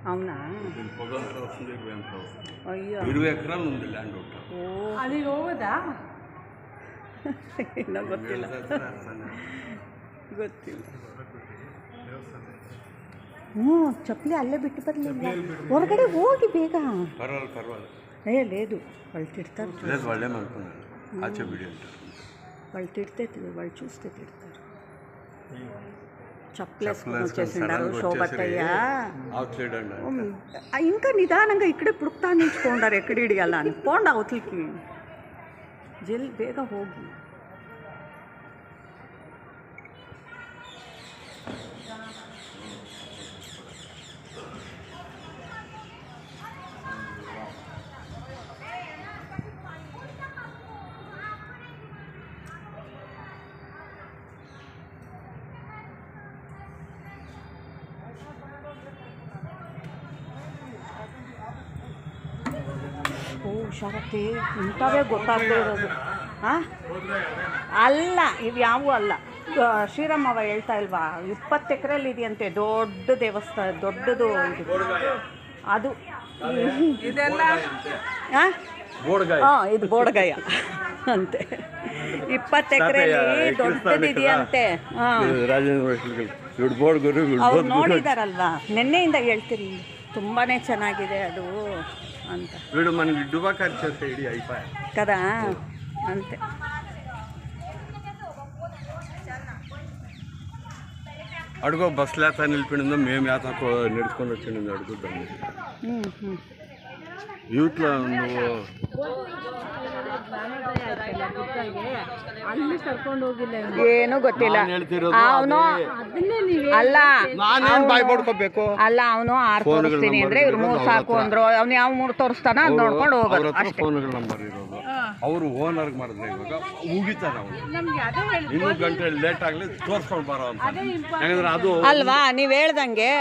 అవునా? అయ్యో 20 ఎకరాలు ఉంది ల్యాండ్ ఒకటి. అది ಹೋಗೋದಾ? ಇನ್ನೂ ಗೊತ್ತಿಲ್ಲ. ಹ್ಞೂ ಚಪ್ಪಲಿ ಅಲ್ಲೇ ಬಿಟ್ಟು ಬರಲಿಲ್ಲ. ಹೊರಗಡೆ ಹೋಗಿ ಬೇಗ. పర్వాలేదు లేదు వాళ్ళు తిడతారు. లేదు వాళ్ళేమనుకున్నారు ఆచే వీడియో అంటారు. వాళ్ళు తిడితే వాళ్ళు చూస్తే తిడతారు. చప్పలేసుకొని వచ్చేసిండారు శోభత్తయ్య. ఇంకా నిదానంగా ఇక్కడే పుడుకుతా నిల్చుకోండారు ఎక్కడ ఇడియాల అని. పోండి అవతలికి జల్ ಬೇಗ ಹೋಗಿ. ಓ ಹುಷಾರತ್ತೆ, ಇಂಥವೇ ಗೊತ್ತಾಗದೇ ಇರೋದು. ಅಲ್ಲ ಇವು ಯಾವೂ ಅಲ್ಲ. ಶ್ರೀರಾಮವ್ವ ಹೇಳ್ತಾ ಇಲ್ವಾ 20 ಎಕರೆಯಲ್ಲಿ ಇದೆಯಂತೆ ದೊಡ್ಡ ದೇವಸ್ಥಾನ, ದೊಡ್ಡದು ಇದು. ಅದು ಇದು ಬೋಡಗಾಯ ಅಂತೆ. 20 ಎಕರೆಯಲ್ಲಿ ದೊಡ್ಡದಿದೆಯಂತೆ. ಅವ್ರು ನೋಡಿದಾರಲ್ವಾ, ನಿನ್ನೆಯಿಂದ ಹೇಳ್ತೀರಿ ತುಂಬಾ ಚೆನ್ನಾಗಿದೆ ಅದು ಅಂತ కదా అంతే. అడుగు బస్సులు యాత నిలిపిందో మేము యాత నడుచుకొని వచ్చింది అడుగుద్దాం. యూత్లో నువ్వు ಅಲ್ಲಿ ಕರ್ಕೊಂಡು ಹೋಗಿಲ್ಲ, ಏನು ಗೊತ್ತಿಲ್ಲ. ಅವನು ಅಲ್ಲ ಬಾಯ್ ಪಡ್ಕೋಬೇಕು ಅಲ್ಲ, ಅವನು 6 ತೋರಿಸ್ತೀನಿ ಅಂದ್ರೆ ಇವ್ರು 3 ಸಾಕು ಅಂದ್ರು. ಅವ್ನು ಯಾವ 3 ತೋರಿಸ್ತಾನ ಅದ್ ನೋಡ್ಕೊಂಡು ಹೋಗೋದು ಅಷ್ಟೇ. ಫೋನ್ಗಳ ನಂಬರ್ ಇರೋದು ಅವರು ಓನರ್ ಮಾಡಿದ್ರೆ ಇವಾಗ ಮುಗಿತಾರೆ. ಅವನು ಇನ್ನೂ ಗಂಟೆ ಲೇಟ್ ಆಗಲಿ ತೋರಿಸ್ಕೊಂಡು ಬರೋ ಅಂತ. ಯಾಕಂದ್ರೆ ಅದು ಅಲ್ವಾ ನೀವು ಹೇಳ್ದಂಗೆ